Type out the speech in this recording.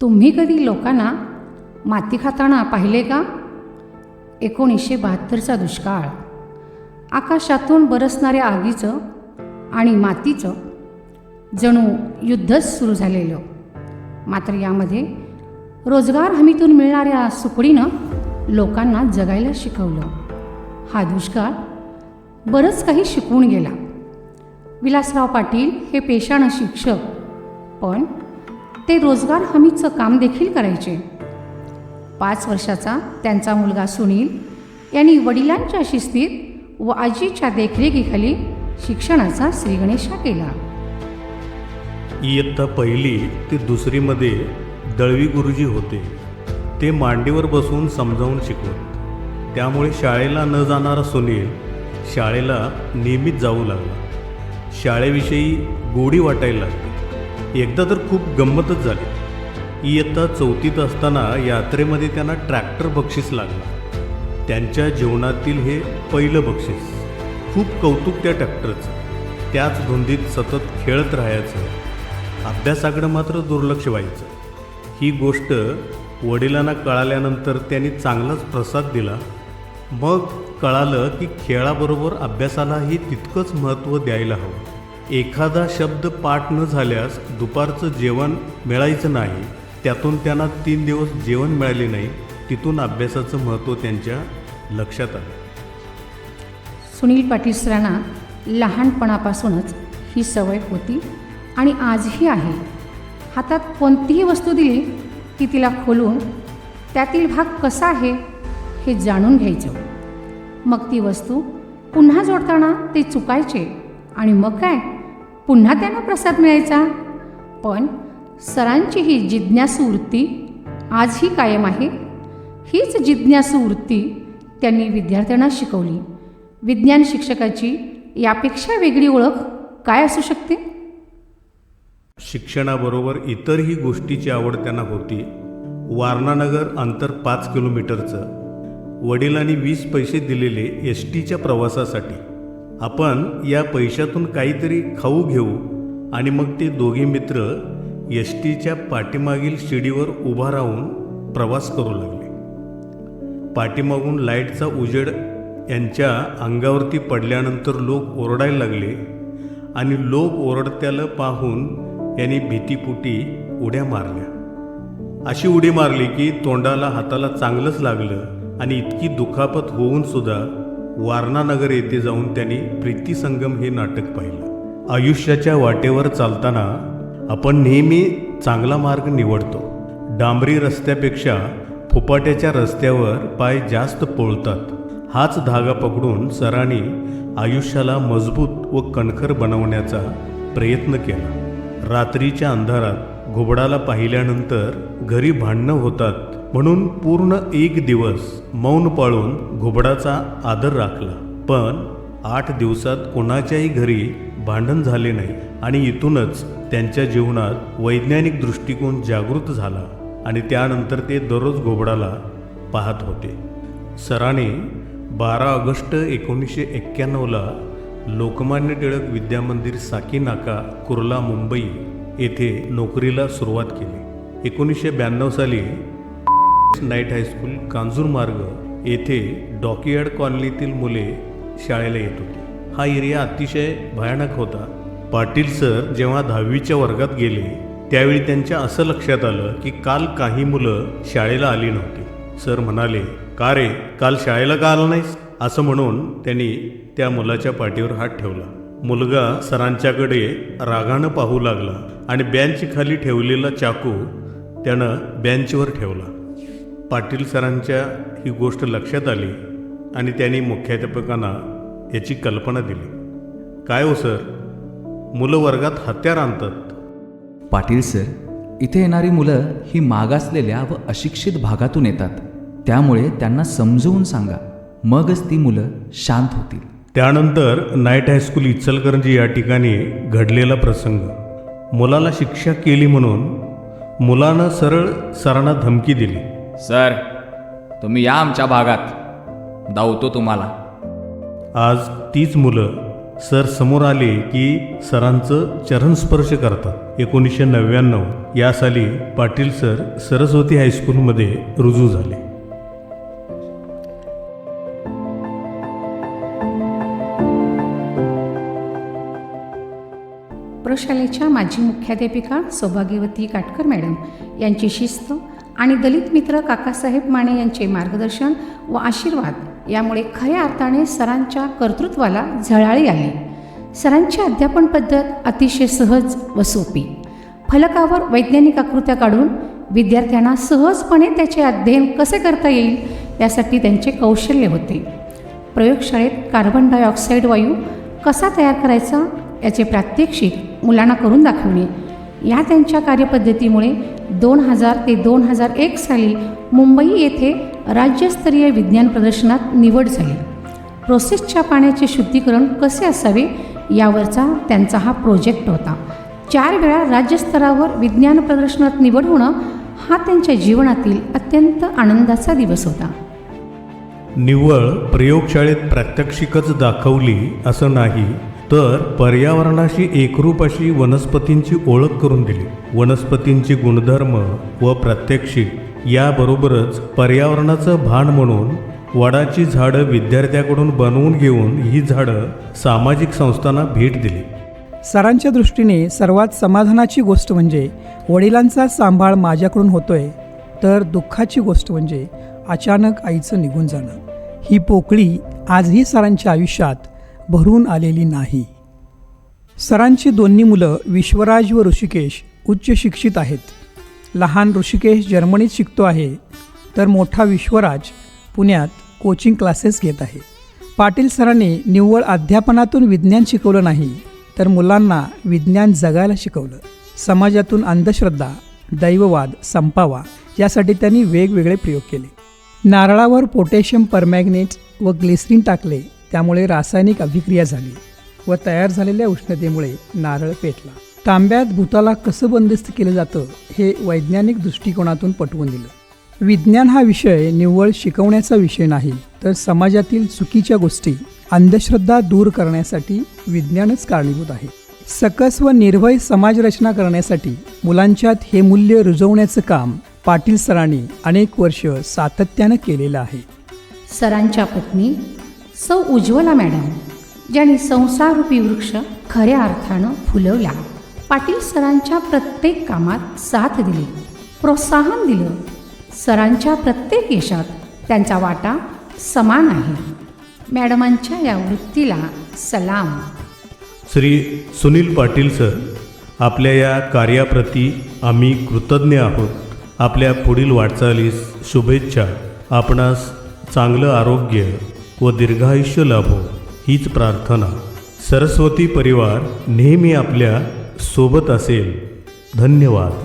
तुम्ही कधी लोकांना माती खाताना पाहिले का? 1972चा दुष्काळ, आकाशातून बरसणाऱ्या आगीचं आणि मातीचं जणू युद्धच सुरू झालेलं. मात्र यामध्ये रोजगार हमीतून मिळणाऱ्या सुकडीनं लोकांना जगायला शिकवलं. हा दुष्काळ बरंच काही शिकवून गेला. विलासराव पाटील हे पेशानं शिक्षक, पण ते रोजगार हमीचं काम देखील करायचे. 5 वर्षाचा त्यांचा मुलगा सुनील यांनी वडिलांच्या शिस्तीत व आजीच्या देखरेखीखाली शिक्षणाचा श्रीगणेशा केला. इयत्ता 1ली ते 2रीमध्ये दळवी गुरुजी होते. ते मांडीवर बसून समजावून शिकवत. त्यामुळे शाळेला न जाणारा सुनील शाळेला नेहमीच जाऊ लागला. शाळेविषयी गोडी वाटायला लागली. एकदा तर खूप गंमतच झाली. इयत्ता 4थीत असताना यात्रेमध्ये त्यांना ट्रॅक्टर बक्षीस लागला. त्यांच्या जीवनातील हे पहिलं बक्षीस. खूप कौतुक त्या ट्रॅक्टरचं. त्याच धुंदीत सतत खेळत राहायचं. अभ्यासाकडं मात्र दुर्लक्ष व्हायचं. ही गोष्ट वडिलांना कळाल्यानंतर त्यांनी चांगलाच प्रसाद दिला. मग कळालं की खेळाबरोबर अभ्यासालाही तितकंच महत्त्व द्यायला हवं. एखादा शब्द पाठ न झाल्यास दुपारचं जेवण मिळायचं नाही. त्यातून त्यांना 3 दिवस जेवण मिळाले नाही. तिथून अभ्यासाचं महत्त्व त्यांच्या लक्षात आलं. सुनील पाटील सरांना लहानपणापासूनच ही सवय होती आणि आजही आहे. हातात कोणतीही वस्तू दिली की तिला खोलून त्यातील भाग कसा आहे हे जाणून घ्यायचं. मग ती वस्तू पुन्हा जोडताना ते चुकायचे आणि मग काय, पुन्हा त्यांना प्रसाद मिळायचा. पण सरांची ही जिज्ञासू वृत्ती आजही कायम आहे. हीच जिज्ञासू वृत्ती त्यांनी विद्यार्थ्यांना शिकवली. विज्ञान शिक्षकाची यापेक्षा वेगळी ओळख काय असू शकते? शिक्षणाबरोबर इतरही गोष्टीची आवड त्यांना होती. वारणानगर अंतर 5 किलोमीटरचं. वडिलांनी 20 पैसे दिलेले एसटीच्या प्रवासासाठी. आपण या पैशातून काहीतरी खाऊ घेऊ आणि मग ते दोघे मित्र एसटीच्या पाठीमागील शिडीवर उभा राहून प्रवास करू लागले. पाठीमागून लाईटचा उजेड यांच्या अंगावरती पडल्यानंतर लोक ओरडायला लागले आणि लोक ओरडत्याला पाहून यांनी भीतीपोटी उड्या मारल्या. अशी उडी मारली की तोंडाला हाताला चांगलंच लागलं आणि इतकी दुखापत होऊन सुद्धा वारणानगर येथे जाऊन त्यांनी प्रीतीसंगम हे नाटक पाहिलं. आयुष्याच्या वाटेवर चालताना आपण नेहमी चांगला मार्ग निवडतो. डांबरी रस्त्यापेक्षा फुपाट्याच्या रस्त्यावर पाय जास्त पोळतात. हाच धागा पकडून सरांनी आयुष्याला मजबूत व कणखर बनवण्याचा प्रयत्न केला. रात्रीच्या अंधारात घुबडाला पाहिल्यानंतर घरी भांडणं होतात म्हणून पूर्ण 1 दिवस मौन पाळून घुबडाचा आदर राखला. पण 8 दिवसात कोणाच्याही घरी भांडण झाले नाही आणि इथूनच त्यांच्या जीवनात वैज्ञानिक दृष्टिकोन जागृत झाला आणि त्यानंतर ते दररोज घुबडाला पाहत होते. सराने 12 ऑगस्ट 1991ला लोकमान्य टिळक विद्यामंदिर साकीनाका, कुर्ला, मुंबई येथे नोकरीला सुरुवात केली. 1992 साली नाईट हायस्कूल, कांजूरमार्ग येथे डॉकयार्ड कॉलनीतील मुले शाळेला येत होती. हा एरिया अतिशय भयानक होता. पाटील सर जेव्हा 10वीच्या वर्गात गेले त्यावेळी त्यांच्या असं लक्षात आलं की काल काही मुलं शाळेला आली नव्हती. सर म्हणाले, का रे, काल शाळेला का आला नाहीस? असं म्हणून त्यांनी त्या मुलाच्या पाठीवर हात ठेवला. मुलगा सरांच्याकडे रागानं पाहू लागला आणि बेंच खाली ठेवलेला चाकू त्यानं बेंचवर ठेवला. पाटील सरांच्या ही गोष्ट लक्षात आली आणि त्यांनी मुख्याध्यापकांना याची कल्पना दिली. काय हो सर, मुलं वर्गात हत्यार आणतात. पाटील सर, इथे येणारी मुलं ही मागासलेल्या व अशिक्षित भागातून येतात. त्यामुळे त्यांना समजवून सांगा, मगच ती मुलं शांत होतील. त्यानंतर नाईट हायस्कूल इचलकरंजी या ठिकाणी घडलेला प्रसंग. मुलाला शिक्षा केली म्हणून मुलानं सरळ सरांना धमकी दिली. सर, तुम्ही या आमच्या भागात, धावतो तुम्हाला. आज तीच मुलं सर समोर आले की सरांचं चरणस्पर्श करतात. 1999 या साली पाटील सर सरस्वती हायस्कूलमध्ये रुजू झाले. प्रशालेच्या माजी मुख्याध्यापिका सौभाग्यवती काटकर मॅडम यांची शिस्त आणि दलित मित्र काकासाहेब माने यांचे मार्गदर्शन व आशीर्वाद यामुळे खऱ्या अर्थाने सरांच्या कर्तृत्वाला झळाळी आली. सरांची अध्यापन पद्धत अतिशय सहज व सोपी. फलकावर वैज्ञानिक आकृत्या काढून विद्यार्थ्यांना सहजपणे त्याचे अध्ययन कसे करता येईल यासाठी त्यांचे कौशल्य होते. प्रयोगशाळेत कार्बन डायऑक्साईड वायू कसा तयार करायचा याचे प्रात्यक्षिक मुलांना करून दाखवणे या त्यांच्या कार्यपद्धतीमुळे 2000 ते 2001 साली मुंबई येथे राज्यस्तरीय विज्ञान प्रदर्शनात निवड झाली. प्रोसेसच्या पाण्याचे शुद्धीकरण कसे असावे यावरचा त्यांचा हा प्रोजेक्ट होता. 4 वेळा राज्यस्तरावर विज्ञान प्रदर्शनात निवड होणं हा त्यांच्या जीवनातील अत्यंत आनंदाचा दिवस होता. निव्वळ प्रयोगशाळेत प्रात्यक्षिकच दाखवली असं नाही, तर पर्यावरणाशी एकरूप अशी वनस्पतींची ओळख करून दिली. वनस्पतींची गुणधर्म व प्रात्यक्षिक याबरोबरच पर्यावरणाचं भान म्हणून वडाची झाडं विद्यार्थ्याकडून बनवून घेऊन ही झाडं सामाजिक संस्थांना भेट दिली. सरांच्या दृष्टीने सर्वात समाधानाची गोष्ट म्हणजे वडिलांचा सांभाळ माझ्याकडून होतोय, तर दुःखाची गोष्ट म्हणजे अचानक आईचं निघून जाणं. ही पोकळी आजही सरांच्या आयुष्यात भरून आलेली नाही. सरांची दोन्ही मुलं विश्वराज व ऋषिकेश उच्च शिक्षित आहेत. लहान ऋषिकेश जर्मनीत शिकतो आहे, तर मोठा विश्वराज पुण्यात कोचिंग क्लासेस घेत आहे. पाटील सरांनी निव्वळ अध्यापनातून विज्ञान शिकवलं नाही, तर मुलांना विज्ञान जगायला शिकवलं. समाजातून अंधश्रद्धा, दैववाद संपावा यासाठी त्यांनी वेगवेगळे प्रयोग केले. नारळावर पोटॅशियम परमॅग्नेट व ग्लिसरीन टाकले, त्यामुळे रासायनिक अभिक्रिया झाली व तयार झालेल्या उष्णतेमुळे नारळ पेटला. तांब्यात भूताला कसं बंदिस्त केलं जातं हे वैज्ञानिक दृष्टिकोनातून पटवून दिलं. विज्ञान हा विषय निव्वळ शिकवण्याचा विषय नाही, तर समाजातील चुकीच्या गोष्टी, अंधश्रद्धा दूर करण्यासाठी विज्ञानच कारणीभूत आहे. सकस व निर्भय समाजरचना करण्यासाठी मुलांच्यात हे मूल्य रुजवण्याचं काम पाटील सरांनी अनेक वर्ष सातत्यानं केलेलं आहे. सरांच्या पत्नी सौ उज्ज्वला मॅडम ज्यांनी संसाररूपी वृक्ष खऱ्या अर्थानं फुलवला. पाटील सरांच्या प्रत्येक कामात साथ दिली, प्रोत्साहन दिलं. सरांच्या प्रत्येक यशात त्यांचा वाटा समान आहे. मॅडमांच्या या वृत्तीला सलाम. श्री सुनील पाटील सर, आपल्या या कार्याप्रती आम्ही कृतज्ञ आहोत. आपल्या पुढील वाटचालीस शुभेच्छा. आपणास चांगलं आरोग्य व दीर्घायुष्य लाभो हीच प्रार्थना. सरस्वती परिवार नेहमी आपल्या सोबत असेल. धन्यवाद.